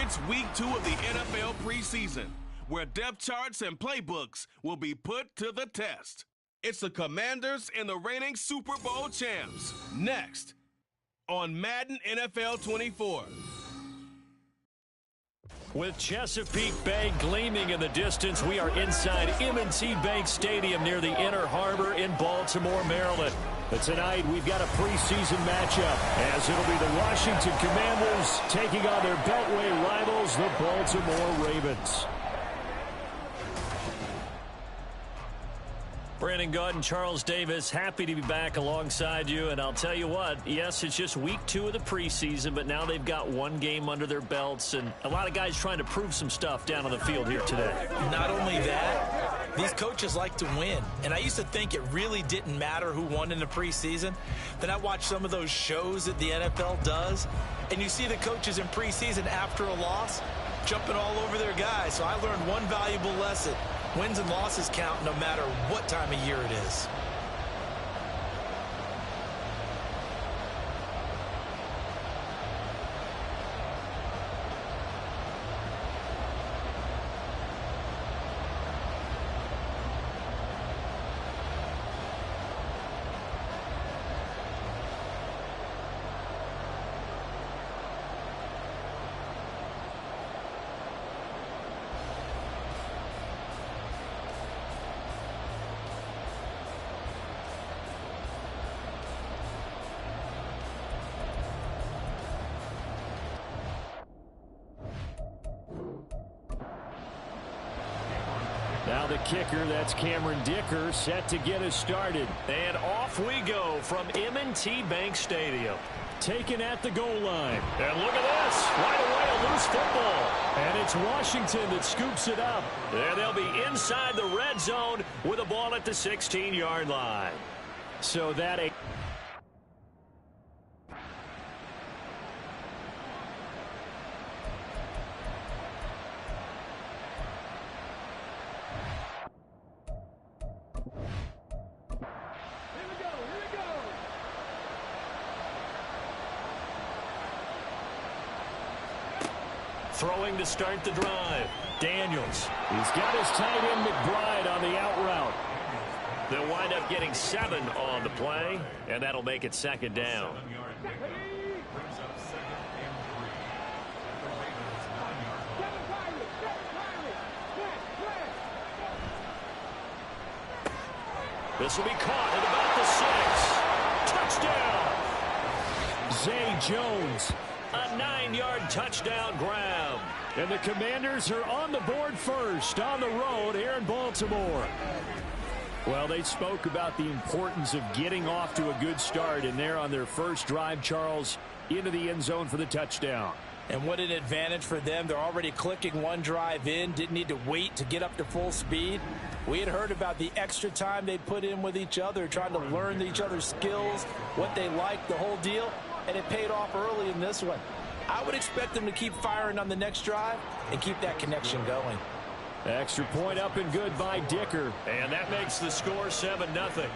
It's week 2 of the NFL preseason, where depth charts and playbooks will be put to the test. It's the Commanders and the reigning Super Bowl champs. Next, on Madden NFL 24. With Chesapeake Bay gleaming in the distance, we are inside M&T Bank Stadium near the Inner Harbor in Baltimore, Maryland. But tonight, we've got a preseason matchup, as it'll be the Washington Commanders taking on their Beltway rivals, the Baltimore Ravens. Brandon Gaudin, Charles Davis, happy to be back alongside you. And I'll tell you what, yes, it's just week 2 of the preseason, but now they've got one game under their belts, and a lot of guys trying to prove some stuff down on the field here today. Not only that, these coaches like to win. And I used to think it really didn't matter who won in the preseason. Then I watched some of those shows that the NFL does, and you see the coaches in preseason after a loss jumping all over their guys. So I learned one valuable lesson. Wins and losses count no matter what time of year it is. Now the kicker, that's Cameron Dicker, set to get us started. And off we go from M&T Bank Stadium. Taken at the goal line. And look at this. Right away, a loose football. And it's Washington that scoops it up. And they'll be inside the red zone with a ball at the 16-yard line. So that a... Throwing to start the drive. Daniels. He's got his tight end McBride on the out route. They'll wind up getting 7 on the play, and that'll make it second down. This will be caught at about the 6. Touchdown. Zay Jones. A 9-yard touchdown grab. And the Commanders are on the board first on the road here in Baltimore. Well, they spoke about the importance of getting off to a good start, and they're on their first drive, Charles, into the end zone for the touchdown. And what an advantage for them. They're already clicking one drive in, didn't need to wait to get up to full speed. We had heard about the extra time they put in with each other, trying to learn each other's skills, what they like, the whole deal. And it paid off early in this one. I would expect them to keep firing on the next drive and keep that connection going. Extra point up and good by Dicker. And that makes the score 7-0.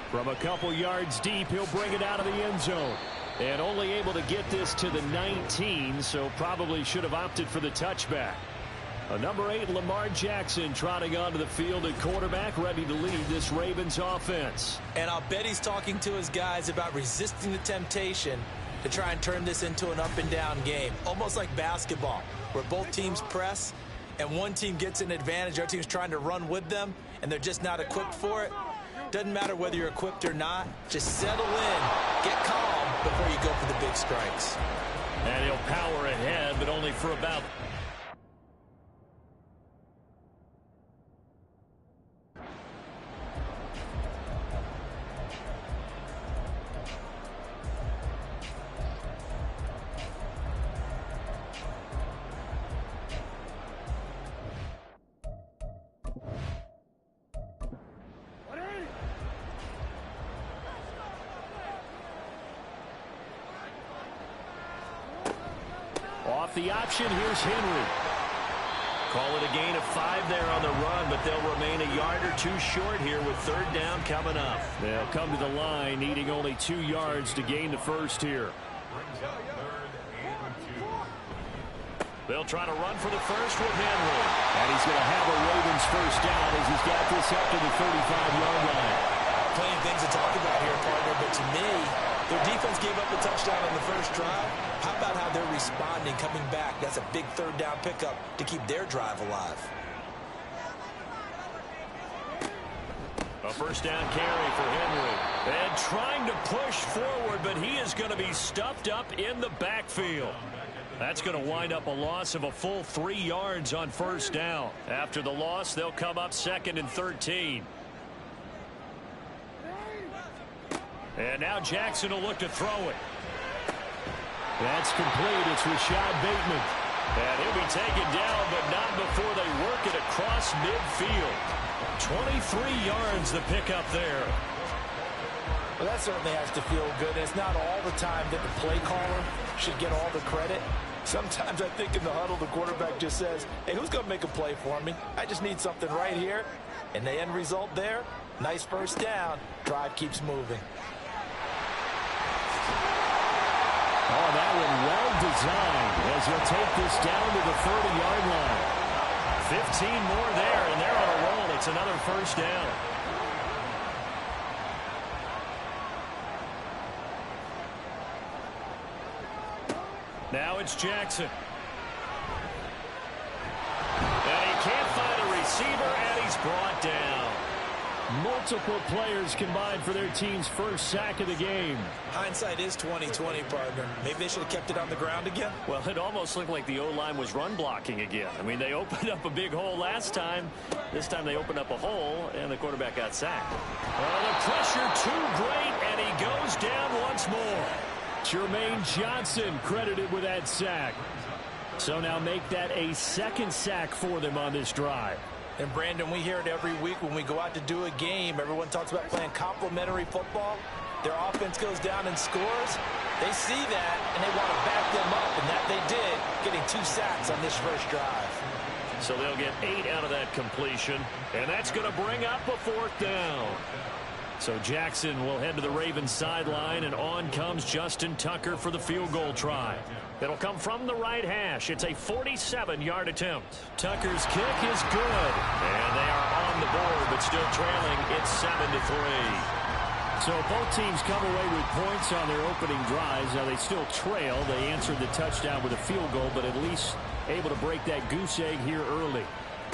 From a couple yards deep, he'll bring it out of the end zone. And only able to get this to the 19, so probably should have opted for the touchback. Number 8, Lamar Jackson, trotting onto the field at quarterback, ready to lead this Ravens offense. And I'll bet he's talking to his guys about resisting the temptation to try and turn this into an up-and-down game, almost like basketball, where both teams press and one team gets an advantage. Our team's trying to run with them, and they're just not equipped for it. Doesn't matter whether you're equipped or not. Just settle in, get calm before you go for the big strikes. And he'll power ahead, but only for about... Off the option, here's Henry. Call it a gain of 5 there on the run, but they'll remain a yard or 2 short here with 3rd down coming up. They'll come to the line needing only 2 yards to gain the first here. They'll try to run for the first with Henry. And he's going to have a Ravens first down as he's got this up to the 35-yard line. Plenty of things to talk about here, partner, but to me, their defense gave up a touchdown on the first drive. How about how they're responding, coming back? That's a big third down pickup to keep their drive alive. A first down carry for Henry. And trying to push forward, but he is going to be stuffed up in the backfield. That's going to wind up a loss of a full 3 yards on first down. After the loss, they'll come up 2nd and 13. And now Jackson will look to throw it. That's complete. It's Rashad Bateman. And he'll be taken down, but not before they work it across midfield. 23 yards the pickup there. Well, that certainly has to feel good. It's not all the time that the play caller should get all the credit. Sometimes I think in the huddle, the quarterback just says, hey, who's going to make a play for me? I just need something right here. And the end result there, nice first down. Drive keeps moving. Oh, that one well designed as he'll take this down to the 30-yard line. 15 more there, and they're on a roll. It's another first down. Now it's Jackson. And he can't find a receiver, and he's brought down. Multiple players combined for their team's first sack of the game. Hindsight is 20/20, partner. Maybe they should have kept it on the ground again. Well, it almost looked like the O-line was run blocking again. I mean, they opened up a big hole last time. This time they opened up a hole, and the quarterback got sacked. Well, the pressure too great, and he goes down once more. Jermaine Johnson credited with that sack. So now make that a second sack for them on this drive. And, Brandon, we hear it every week when we go out to do a game. Everyone talks about playing complementary football. Their offense goes down and scores. They see that, and they want to back them up, and that they did, getting 2 sacks on this first drive. So they'll get 8 out of that completion, and that's going to bring up a 4th down. So Jackson will head to the Ravens sideline, and on comes Justin Tucker for the field goal try. It'll come from the right hash. It's a 47-yard attempt. Tucker's kick is good, and they are on the board, but still trailing. It's 7-3. So both teams come away with points on their opening drives. Now they still trail. They answered the touchdown with a field goal, but at least able to break that goose egg here early.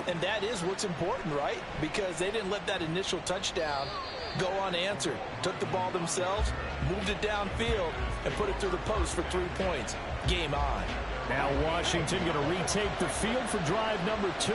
And that is what's important, right? Because they didn't let that initial touchdown go unanswered. Took the ball themselves, moved it downfield, and put it through the post for 3 points. Game on. Now Washington going to retake the field for drive number 2.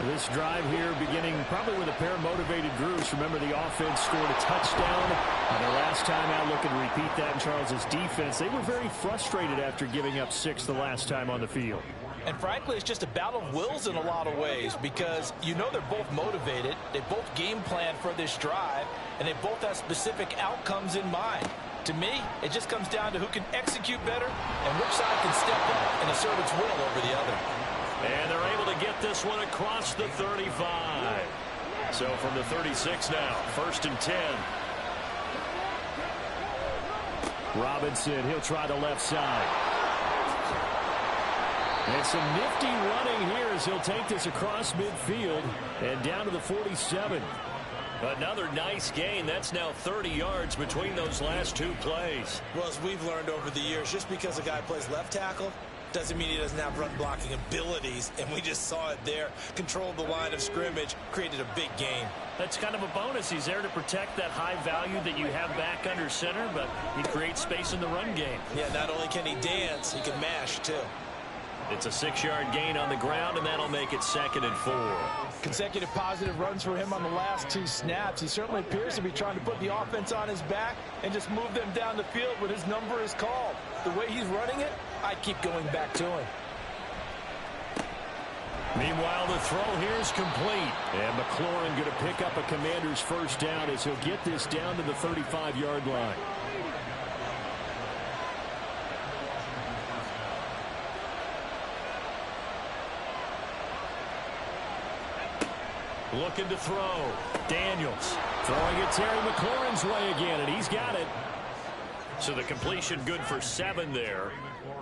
This drive here beginning probably with a pair of motivated groups. Remember, the offense scored a touchdown on their last time out. Looking to repeat that in Charles's defense. They were very frustrated after giving up 6 the last time on the field. And frankly, it's just a battle of wills in a lot of ways because you know they're both motivated. They both game plan for this drive, and they both have specific outcomes in mind. To me, it just comes down to who can execute better and which side can step up and assert its will over the other. And they're able to get this one across the 35. So from the 36 now, 1st and 10. Robinson, he'll try the left side. And some nifty running here as he'll take this across midfield and down to the 47. Another nice gain. That's now 30 yards between those last 2 plays. Well, as we've learned over the years, just because a guy plays left tackle doesn't mean he doesn't have run blocking abilities, and we just saw it there. Controlled the line of scrimmage, created a big gain. That's kind of a bonus. He's there to protect that high value that you have back under center, but he creates space in the run game. Yeah, not only can he dance, he can mash, too. It's a 6-yard gain on the ground, and that'll make it 2nd and 4. Consecutive positive runs for him on the last 2 snaps. He certainly appears to be trying to put the offense on his back and just move them down the field when his number is called. The way he's running it, I'd keep going back to him. Meanwhile, the throw here is complete. And McLaurin going to pick up a Commander's first down as he'll get this down to the 35-yard line. Looking to throw. Daniels throwing it Terry McLaurin's way again, and he's got it. So the completion good for 7 there.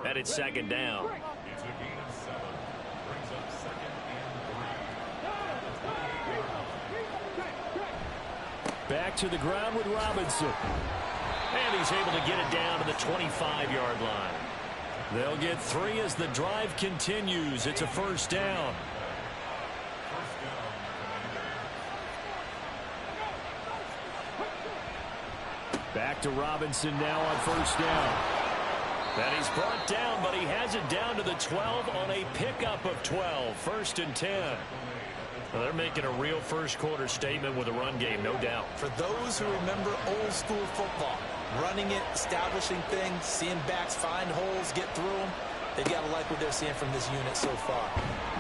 And it's second down. Back to the ground with Robinson. And he's able to get it down to the 25-yard line. They'll get 3 as the drive continues. It's a first down. Back to Robinson now on first down. And he's brought down, but he has it down to the 12 on a pickup of 12. First and 10. Well, they're making a real first-quarter statement with a run game, no doubt. For those who remember old-school football, running it, establishing things, seeing backs find holes, get through them, they've got to like what they're seeing from this unit so far.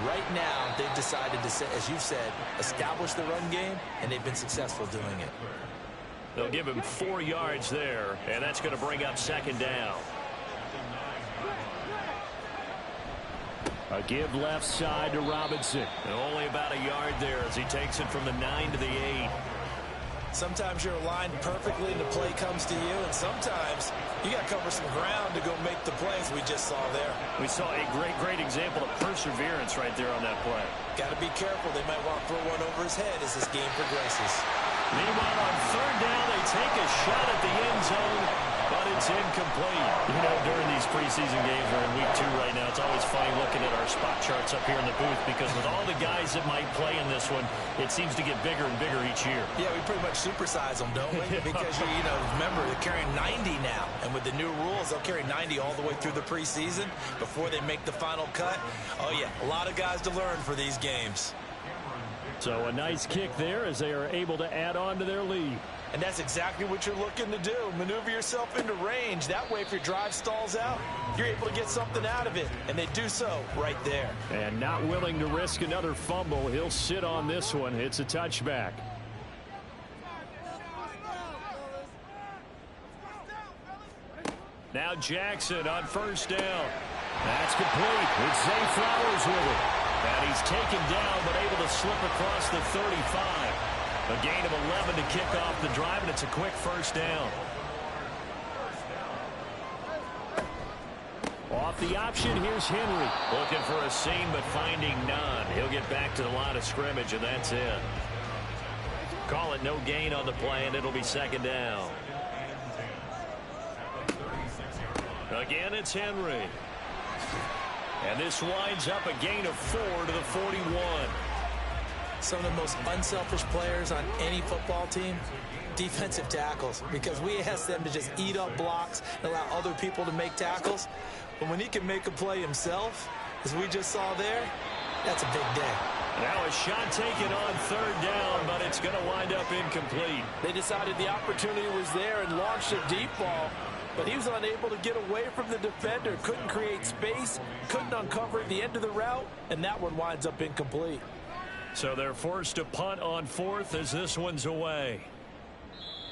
Right now, they've decided to, as you've said, establish the run game, and they've been successful doing it. They'll give him 4 yards there, and that's going to bring up second down. A give left side to Robinson. And only about a yard there as he takes it from the 9 to the 8. Sometimes you're aligned perfectly and the play comes to you, and sometimes you got to cover some ground to go make the plays we just saw there. We saw a great example of perseverance right there on that play. Got to be careful. They might want to throw one over his head as this game progresses. Meanwhile, on third down, they take a shot at the end zone, but it's incomplete. You know, during these preseason games, we're in week 2 right now, it's always funny looking at our spot charts up here in the booth because with all the guys that might play in this one, it seems to get bigger and bigger each year. Yeah, we pretty much supersize them, don't we? Because, you know, remember, they're carrying 90 now. And with the new rules, they'll carry 90 all the way through the preseason before they make the final cut. Oh, yeah, a lot of guys to learn for these games. So a nice kick there as they are able to add on to their lead. And that's exactly what you're looking to do. Maneuver yourself into range. That way, if your drive stalls out, you're able to get something out of it. And they do so right there. And not willing to risk another fumble. He'll sit on this one. It's a touchback. Now Jackson on first down. That's complete. It's Zay Flowers with it. And he's taken down, but able to slip across the 35. A gain of 11 to kick off the drive, and it's a quick first down. Off the option, here's Henry. Looking for a seam, but finding none. He'll get back to the line of scrimmage, and that's it. Call it no gain on the play, and it'll be second down. Again, it's Henry. And this winds up a gain of 4 to the 41. Some of the most unselfish players on any football team, defensive tackles, because we ask them to just eat up blocks and allow other people to make tackles. But when he can make a play himself, as we just saw there, that's a big day. Now a shot taken on third down, but it's going to wind up incomplete. They decided the opportunity was there and launched a deep ball, but he was unable to get away from the defender, couldn't create space, couldn't uncover at the end of the route, and that one winds up incomplete. So they're forced to punt on fourth as this one's away.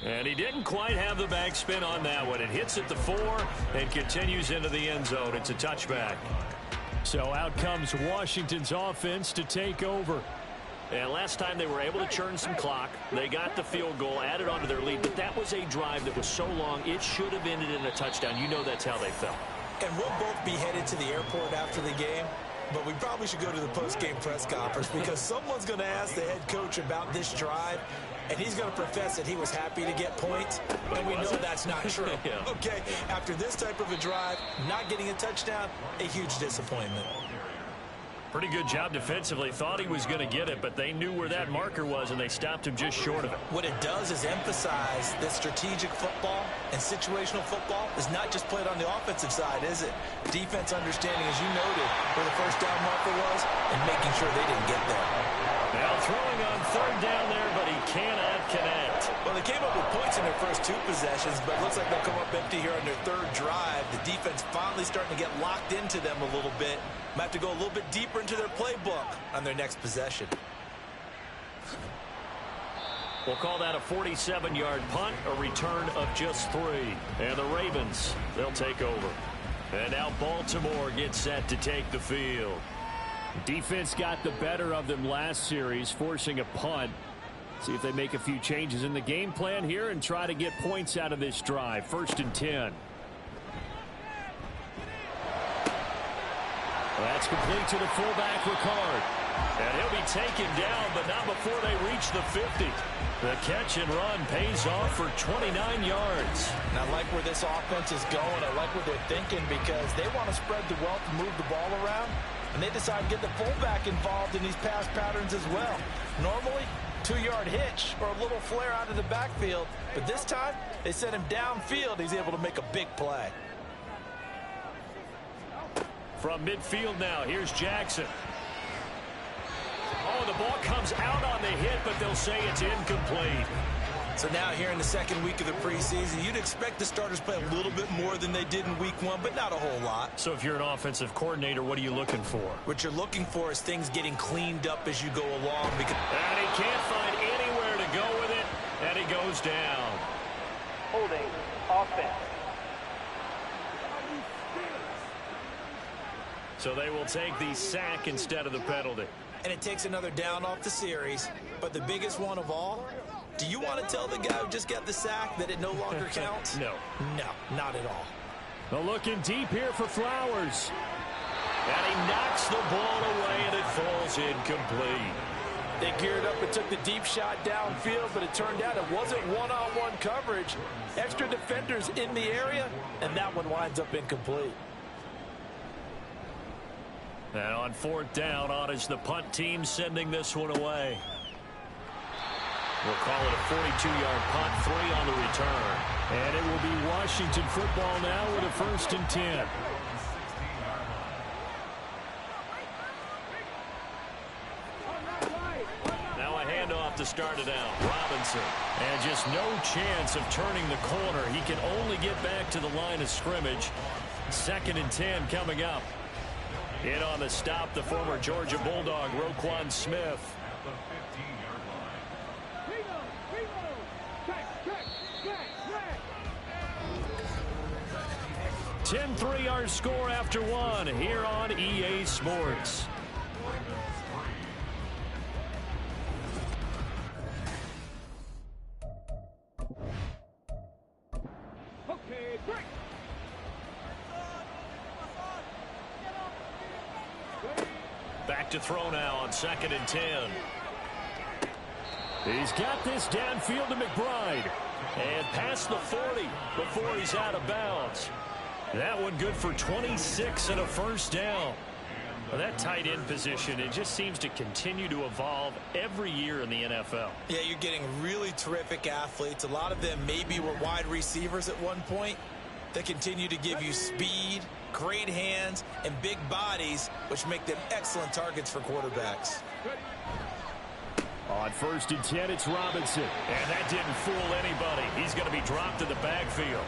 And he didn't quite have the backspin on that one. It hits at the 4 and continues into the end zone. It's a touchback. So out comes Washington's offense to take over. And last time they were able to churn some clock. They got the field goal, added on to their lead. But that was a drive that was so long, it should have ended in a touchdown. You know that's how they felt. And we'll both be headed to the airport after the game. But we probably should go to the post-game press conference because someone's going to ask the head coach about this drive, and he's going to profess that he was happy to get points, and we know that's not true. Yeah. Okay, after this type of a drive, not getting a touchdown, a huge disappointment. Pretty good job defensively. Thought he was going to get it, but they knew where that marker was, and they stopped him just short of it. What it does is emphasize that strategic football and situational football is not just played on the offensive side, is it? Defense understanding, as you noted, where the first down marker was and making sure they didn't get there. Now throwing on third down there, but he cannot connect. Well, they came up with points in their first 2 possessions, but it looks like they'll come up empty here on their third drive. The defense finally starting to get locked into them a little bit. Might have to go a little bit deeper into their playbook on their next possession. We'll call that a 47-yard punt, a return of just 3. And the Ravens, they'll take over. And now Baltimore gets set to take the field. Defense got the better of them last series, forcing a punt. See if they make a few changes in the game plan here and try to get points out of this drive. 1st and 10. That's complete to the fullback, Ricard. And he'll be taken down, but not before they reach the 50. The catch and run pays off for 29 yards. And I like where this offense is going. I like what they're thinking because they want to spread the wealth and move the ball around. And they decide to get the fullback involved in these pass patterns as well. Normally, 2-yard hitch or a little flare out of the backfield. But this time, they sent him downfield. He's able to make a big play. From midfield now, here's Jackson. Oh, the ball comes out on the hit, but they'll say it's incomplete. So now here in the second week of the preseason, you'd expect the starters play a little bit more than they did in week 1, but not a whole lot. So if you're an offensive coordinator, what are you looking for? What you're looking for is things getting cleaned up as you go along. And he can't find anywhere to go with it, and he goes down. Holding offense. So they will take the sack instead of the penalty. And it takes another down off the series. But the biggest one of all, do you want to tell the guy who just got the sack that it no longer counts? No. No, not at all. Well, looking deep here for Flowers. And he knocks the ball away, and it falls incomplete. They geared up and took the deep shot downfield, but it turned out it wasn't one-on-one coverage. Extra defenders in the area, and that one winds up incomplete. And on 4th down, on is the punt team sending this one away. We'll call it a 42-yard punt, 3 on the return. And it will be Washington football now with a 1st and 10. Now a handoff to start it out. Robinson. And just no chance of turning the corner. He can only get back to the line of scrimmage. 2nd and 10 coming up. In on the stop, the former Georgia Bulldog, Roquan Smith. 10-3 our score after 1 here on EA Sports. Okay, break. Back to throw now on 2nd and 10. He's got this downfield to McBride. And past the 40 before he's out of bounds. That one good for 26 and a 1st down. Well, that tight end position, it just seems to continue to evolve every year in the NFL. Yeah, you're getting really terrific athletes. A lot of them maybe were wide receivers at one point. They continue to give you speed, great hands, and big bodies, which make them excellent targets for quarterbacks. On 1st and 10, it's Robinson. And that didn't fool anybody. He's going to be dropped in the backfield.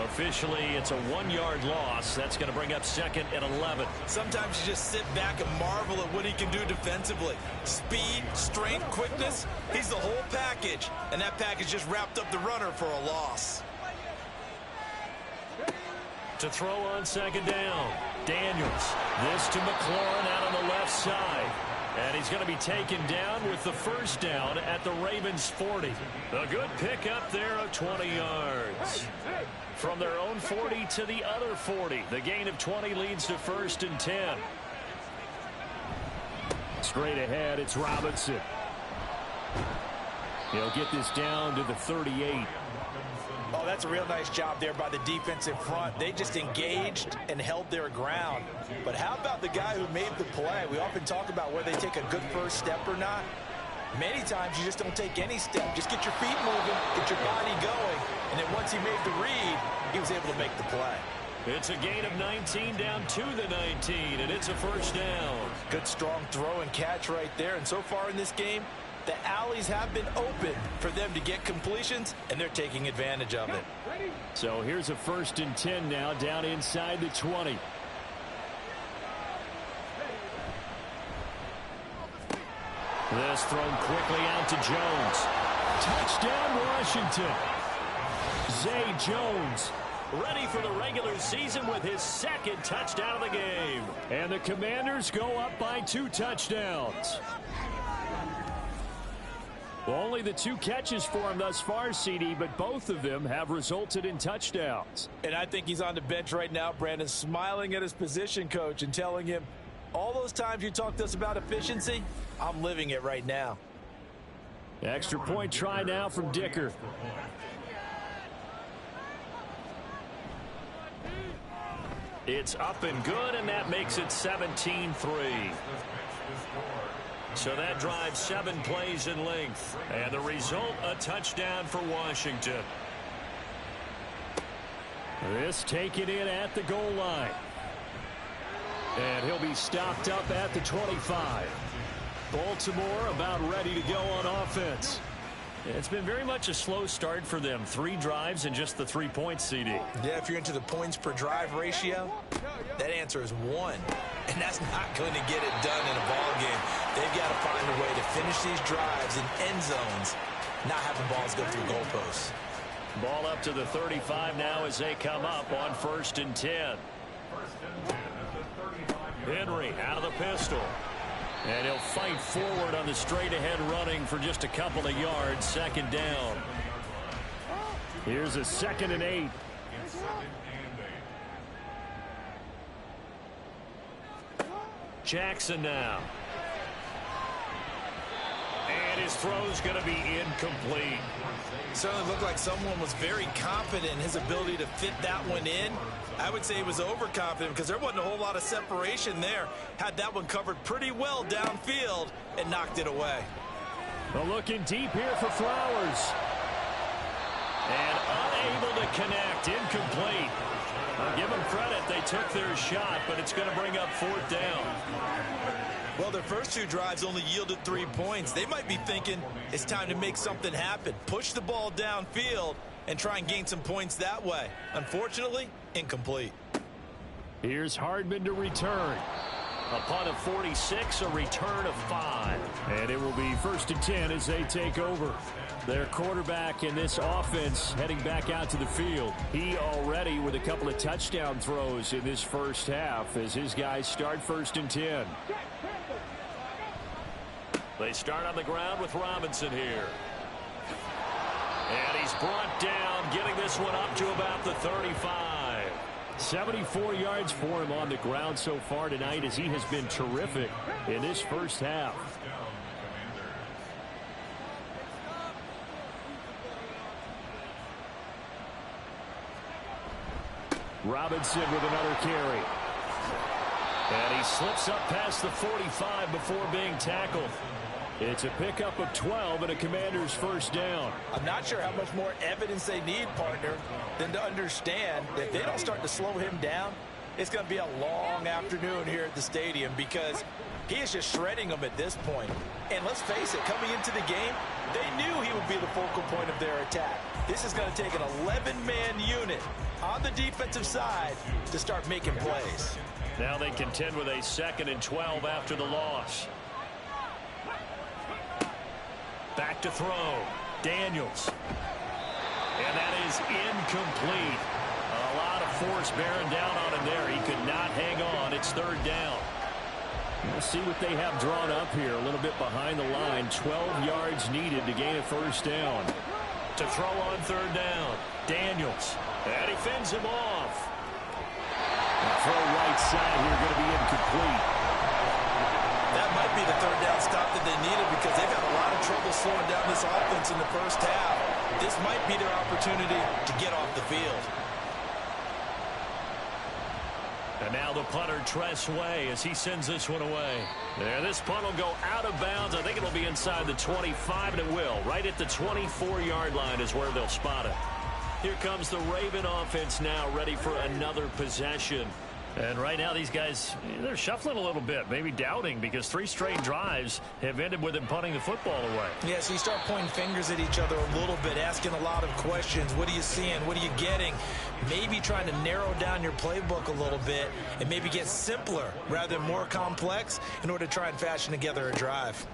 Officially, it's a 1-yard loss. That's going to bring up 2nd and 11. Sometimes you just sit back and marvel at what he can do defensively. Speed, strength, quickness, he's the whole package. And that package just wrapped up the runner for a loss. To throw on 2nd down, Daniels. This to McLaurin out on the left side. And he's going to be taken down with the 1st down at the Ravens 40. A good pickup there of 20 yards. From their own 40 to the other 40. The gain of 20 leads to 1st and 10. Straight ahead, it's Robinson. He'll get this down to the 38. Oh, that's a real nice job there by the defensive front. They just engaged and held their ground. But how about the guy who made the play? We often talk about whether they take a good first step or not. Many times you just don't take any step. Just get your feet moving, get your body going. And then once he made the read, he was able to make the play. It's a gain of 19 down to the 19, and it's a 1st down. Good strong throw and catch right there. And so far in this game, the alleys have been open for them to get completions, and they're taking advantage of it. So here's a 1st and 10 now down inside the 20. This thrown quickly out to Jones. Touchdown, Washington. Zay Jones ready for the regular season with his 2nd touchdown of the game. And the Commanders go up by 2 touchdowns. Only the 2 catches for him thus far, CD, but both of them have resulted in touchdowns. And I think he's on the bench right now, Brandon, smiling at his position coach and telling him, all those times you talked to us about efficiency, I'm living it right now. Extra point try now from Dicker. It's up and good, and that makes it 17-3. So that drives 7 plays in length. And the result, a touchdown for Washington. This taken in at the goal line. And he'll be stopped up at the 25. Baltimore about ready to go on offense. It's been very much a slow start for them. 3 drives and just the 3 points, CD. Yeah, if you're into the points per drive ratio, that answer is 1. And that's not going to get it done in a ball game. They've got to find a way to finish these drives in end zones, not having balls go through goalposts. Ball up to the 35 now as they come up on 1st and 10. Henry out of the pistol. And he'll fight forward on the straight-ahead running for just a couple of yards. 2nd down. Here's a 2nd and 8. Jackson now. And his throw's going to be incomplete. Certainly looked like someone was very confident in his ability to fit that one in. I would say he was overconfident because there wasn't a whole lot of separation there. Had that one covered pretty well downfield and knocked it away. Well, looking deep here for Flowers. And unable to connect. Incomplete. I'll give them credit. They took their shot, but it's going to bring up 4th down. Well, their first 2 drives only yielded 3 points. They might be thinking it's time to make something happen. Push the ball downfield and try and gain some points that way. Unfortunately, incomplete. Here's Hardman to return. A punt of 46, a return of 5. And it will be 1st and 10 as they take over. Their quarterback in this offense heading back out to the field. He already with a couple of touchdown throws in this first half as his guys start 1st and 10. They start on the ground with Robinson here. And he's brought down, getting this one up to about the 35. 74 yards for him on the ground so far tonight as he has been terrific in this first half. Robinson with another carry. And he slips up past the 45 before being tackled. It's a pickup of 12 and a Commander's 1st down. I'm not sure how much more evidence they need, partner, than to understand that if they don't start to slow him down, it's going to be a long afternoon here at the stadium because he is just shredding them at this point. And let's face it, coming into the game, they knew he would be the focal point of their attack. This is going to take an 11-man unit on the defensive side to start making plays. Now they contend with a 2nd and 12 after the loss. Back to throw. Daniels. And that is incomplete. A lot of force bearing down on him there. He could not hang on. It's 3rd down. We'll see what they have drawn up here. A little bit behind the line. 12 yards needed to gain a 1st down. To throw on 3rd down. Daniels. And he fends him off. The throw right side here going to be incomplete. That might be the 3rd down stop that they needed because they've had a lot of trouble slowing down this offense in the first half. This might be their opportunity to get off the field. And now the punter, Tress Way, as he sends this one away. There, this punt will go out of bounds. I think it'll be inside the 25, and it will. Right at the 24-yard line is where they'll spot it. Here comes the Raven offense now, ready for another possession. And right now these guys, they're shuffling a little bit, maybe doubting, because 3 straight drives have ended with them punting the football away. Yeah, so you start pointing fingers at each other a little bit, asking a lot of questions. What are you seeing? What are you getting? Maybe trying to narrow down your playbook a little bit and maybe get simpler rather than more complex in order to try and fashion together a drive.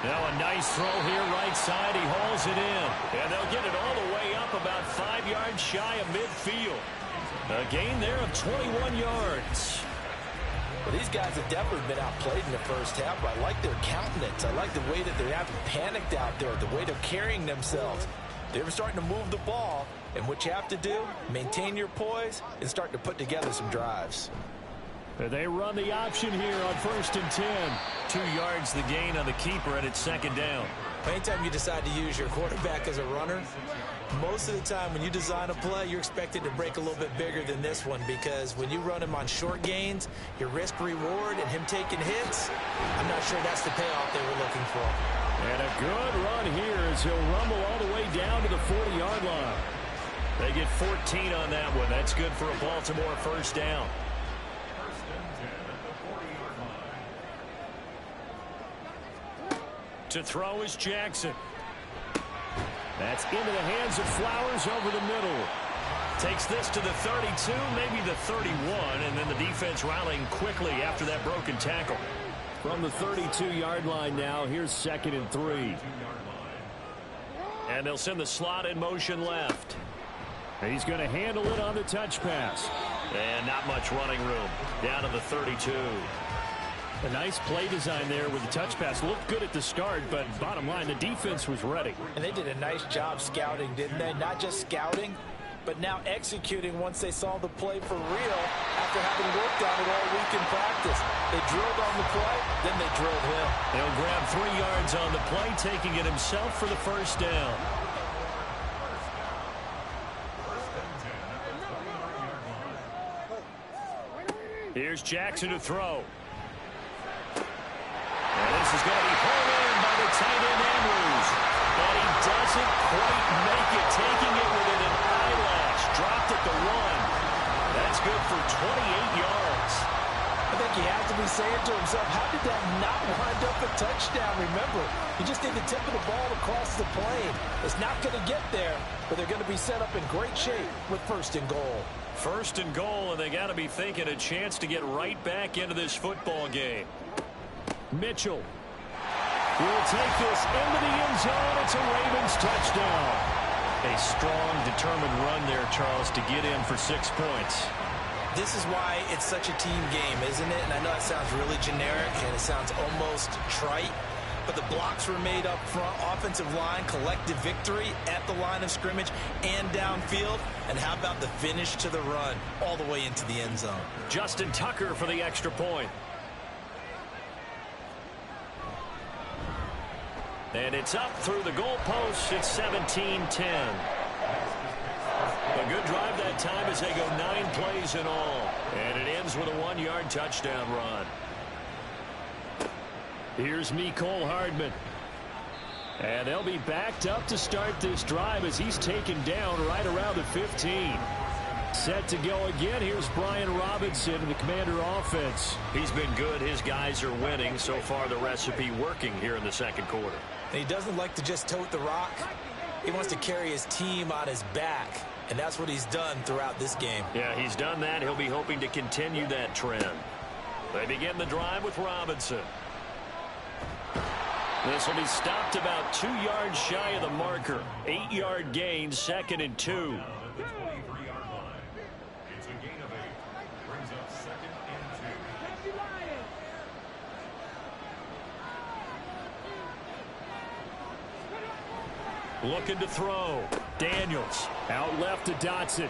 Now a nice throw here right side. He hauls it in. And they'll get it all the way up about 5 yards shy of midfield. A gain there of 21 yards. Well, these guys have definitely been outplayed in the first half, but I like their countenance. I like the way that they haven't panicked out there, the way they're carrying themselves. They're starting to move the ball, and what you have to do, maintain your poise and start to put together some drives. They run the option here on 1st and 10. 2 yards the gain on the keeper, and it's 2nd down. Anytime you decide to use your quarterback as a runner, most of the time when you design a play, you're expected to break a little bit bigger than this one, because when you run him on short gains, your risk-reward and him taking hits, I'm not sure that's the payoff they were looking for. And a good run here as he'll rumble all the way down to the 40-yard line. They get 14 on that one. That's good for a Baltimore 1st down. To throw is Jackson. That's into the hands of Flowers over the middle. Takes this to the 32, maybe the 31, and then the defense rallying quickly after that broken tackle. From the 32-yard line now, here's 2nd and 3. And they'll send the slot in motion left. He's going to handle it on the touch pass. And not much running room. Down to the 32. A nice play design there with the touch pass. Looked good at the start, but bottom line, the defense was ready. And they did a nice job scouting, didn't they? Not just scouting, but now executing once they saw the play for real after having worked on it all week in practice. They drilled on the play, then they drilled him. They'll grab 3 yards on the play, taking it himself for the 1st down. Here's Jackson to throw. And this is going to be pulled in by the tight end Andrews. And he doesn't quite make it, taking it within an eyelash. Dropped at the 1. That's good for 28 yards. I think he has to be saying to himself, how did that not wind up a touchdown? Remember, you just need the tip of the ball across the plane. It's not going to get there, but they're going to be set up in great shape with 1st and goal. 1st and goal, and they got to be thinking a chance to get right back into this football game. Mitchell will take this into the end zone. It's a Ravens touchdown. A strong, determined run there, Charles, to get in for 6 points. This is why it's such a team game, isn't it? And I know it sounds really generic and it sounds almost trite, but the blocks were made up front, offensive line, collective victory at the line of scrimmage and downfield. And how about the finish to the run all the way into the end zone? Justin Tucker for the extra point. And it's up through the goalposts. It's 17-10. A good drive that time as they go 9 plays in all. And it ends with a 1-yard touchdown run. Here's Mecole Hardman. And they'll be backed up to start this drive as he's taken down right around the 15. Set to go again. Here's Brian Robinson in the Commander offense. He's been good. His guys are winning. So far, the recipe working here in the 2nd quarter. And he doesn't like to just tote the rock. He wants to carry his team on his back. And that's what he's done throughout this game. Yeah, he's done that. He'll be hoping to continue that trend. They begin the drive with Robinson. This will be stopped about 2 yards shy of the marker. 8-yard gain, 2nd and 2. Looking to throw. Daniels out left to Dotson.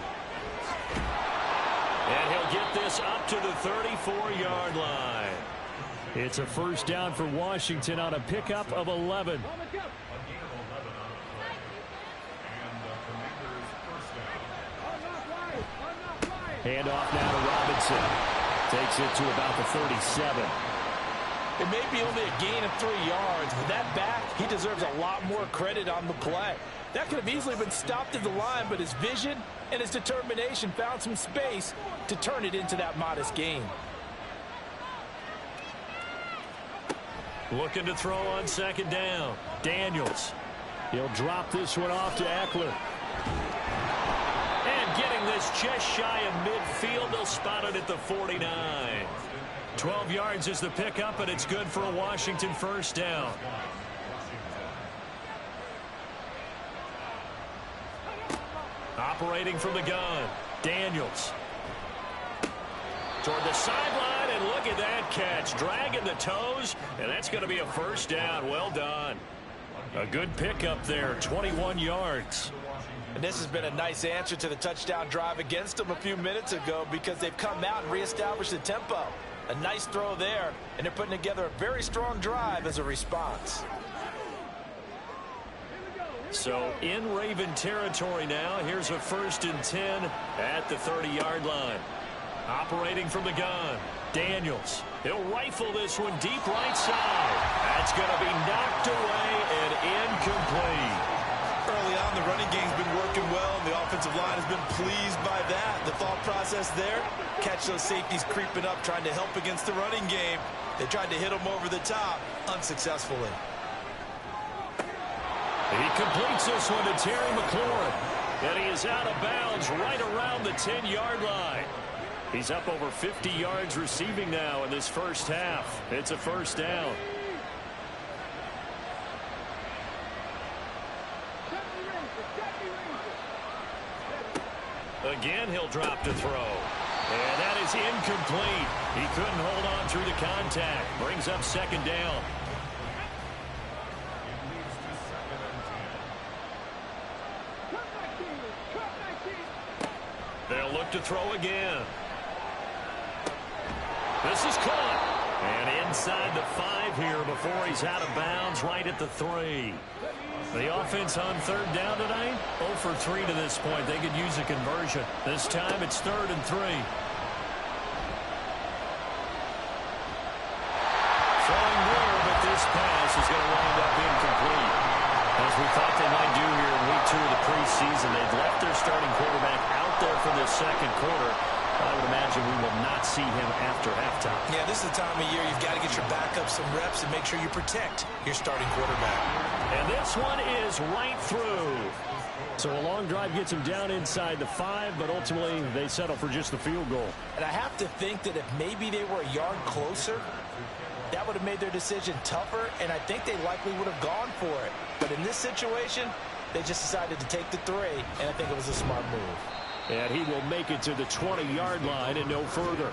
And he'll get this up to the 34-yard line. It's a 1st down for Washington on a pickup of 11. Handoff now to Robinson. Takes it to about the 37. It may be only a gain of 3 yards, but that back, he deserves a lot more credit on the play. That could have easily been stopped at the line, but his vision and his determination found some space to turn it into that modest gain. Looking to throw on 2nd down. Daniels. He'll drop this one off to Eckler. And getting this just shy of midfield, they'll spot it at the 49. 12 yards is the pickup, and it's good for a Washington 1st down. Operating from the gun, Daniels. toward the sideline, and look at that catch. Dragging the toes, and that's going to be a first down. Well done. A good pickup there, 21 yards. And this has been a nice answer to the touchdown drive against them a few minutes ago because they've come out and reestablished the tempo. A nice throw there, and they're putting together a very strong drive as a response. So in Raven territory now, here's a 1st and 10 at the 30-yard line. Operating from the gun, Daniels. He'll rifle this one deep right side. That's going to be knocked away and incomplete. Early on, the running game's been working well, and the offensive line has been pleased by that. The thought process there, catch those safeties creeping up, trying to help against the running game. They tried to hit them over the top, unsuccessfully. He completes this one to Terry McLaurin, and he is out of bounds right around the 10-yard line. He's up over 50 yards receiving now in this first half. It's a first down. Again, he'll drop to throw. And that is incomplete. He couldn't hold on through the contact. Brings up 2nd down. They'll look to throw again. This is caught. And inside the 5 here before he's out of bounds right at the 3. The offense on 3rd down tonight, 0 for 3 to this point. They could use a conversion. This time it's 3rd and 3. Throwing there, but this pass is going to wind up incomplete. As we thought they might do here in week 2 of the preseason, they've left their starting quarterback out there for this 2nd quarter. I would imagine we will not see him after halftime. Yeah, this is the time of year you've got to get your backup some reps and make sure you protect your starting quarterback. And this one is right through. So a long drive gets him down inside the 5, but ultimately they settle for just the field goal. And I have to think that if maybe they were a yard closer, that would have made their decision tougher, and I think they likely would have gone for it. But in this situation, they just decided to take the 3, and I think it was a smart move. And he will make it to the 20-yard line and no further.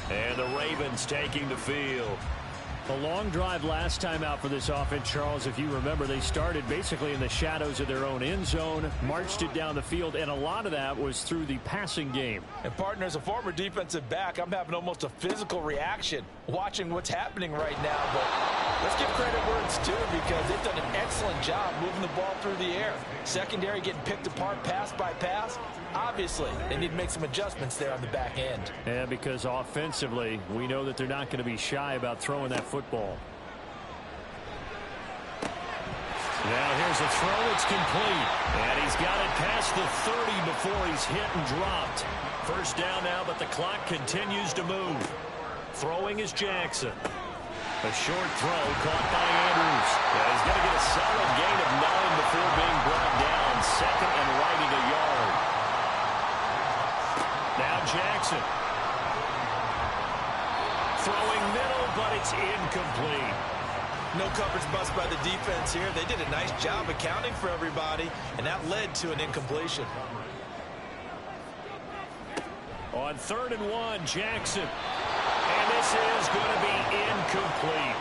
And the Ravens taking the field. A long drive last time out for this offense, Charles. If you remember, they started basically in the shadows of their own end zone, marched it down the field, and a lot of that was through the passing game. And, partner, as a former defensive back, I'm having almost a physical reaction watching what's happening right now. But let's give credit where it's due because they've done an excellent job moving the ball through the air. Secondary getting picked apart pass by pass. Obviously, they need to make some adjustments there on the back end. And because offensively, we know that they're not going to be shy about throwing that football. Now here's a throw. It's complete. And he's got it past the 30 before he's hit and dropped. First down now, but the clock continues to move. Throwing is Jackson. A short throw caught by Andrews. Yeah, he's going to get a solid gain of 9 before being brought down. 2nd and riding a yard. Now Jackson. Throwing middle, but it's incomplete. No coverage bust by the defense here. They did a nice job accounting for everybody, and that led to an incompletion. On 3rd and 1, Jackson. And this is going to be incomplete.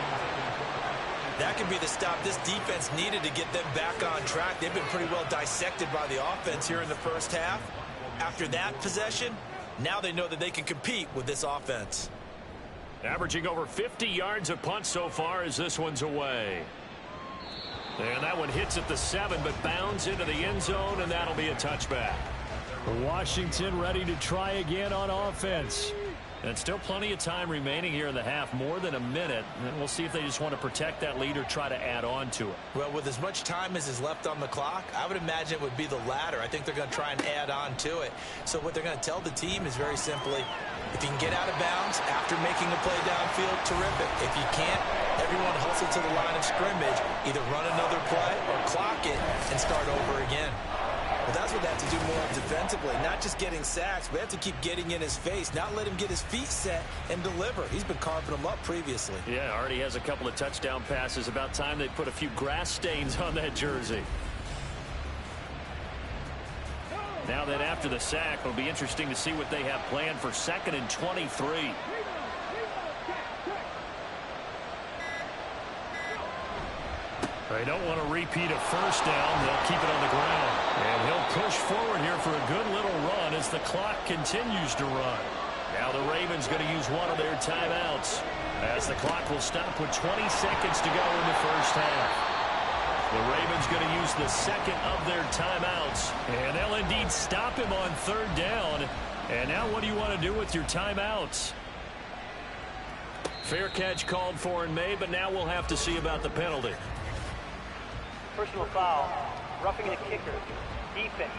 That could be the stop this defense needed to get them back on track. They've been pretty well dissected by the offense here in the first half. After that possession, now they know that they can compete with this offense. Averaging over 50 yards a punt so far as this one's away. And that one hits at the 7, but bounds into the end zone, and that'll be a touchback. Washington ready to try again on offense. And still plenty of time remaining here in the half, more than a minute. And we'll see if they just want to protect that lead or try to add on to it. Well, with as much time as is left on the clock, I would imagine it would be the latter. I think they're going to try and add on to it. So what they're going to tell the team is very simply, if you can get out of bounds after making a play downfield, terrific. If you can't, everyone hustle to the line of scrimmage, either run another play or clock it and start over again. But that's what they have to do more defensively, not just getting sacks, but they have to keep getting in his face, not let him get his feet set and deliver. He's been carving them up previously. Yeah, already has a couple of touchdown passes. About time they put a few grass stains on that jersey. Now then, after the sack, it'll be interesting to see what they have planned for 2nd and 23. They don't want to repeat a first down. They'll keep it on the ground. And he'll push forward here for a good little run as the clock continues to run. Now the Ravens going to use one of their timeouts as the clock will stop with 20 seconds to go in the first half. The Ravens going to use the second of their timeouts. And they'll indeed stop him on 3rd down. And now what do you want to do with your timeouts? Fair catch called for and made, but now we'll have to see about the penalty. Personal foul. Roughing the kicker. Defense.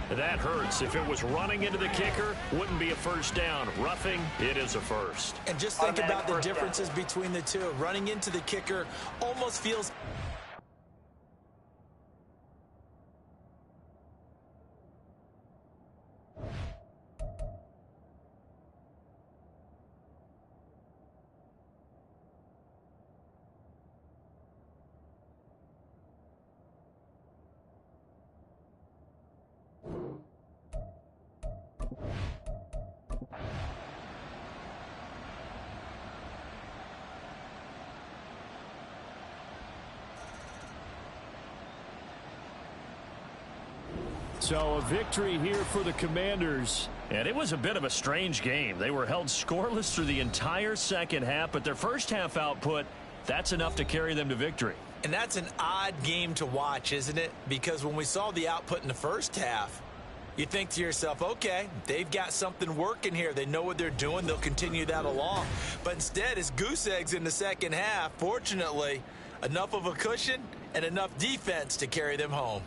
That hurts. If it was running into the kicker, wouldn't be a first down. Roughing, it is a first. And just think about the differences between the two. Running into the kicker almost feels... So a victory here for the Commanders. And it was a bit of a strange game. They were held scoreless through the entire second half, but their first half output, that's enough to carry them to victory. And that's an odd game to watch, isn't it? Because when we saw the output in the first half, you think to yourself, okay, they've got something working here. They know what they're doing. They'll continue that along. But instead, it's goose eggs in the second half. Fortunately, enough of a cushion and enough defense to carry them home.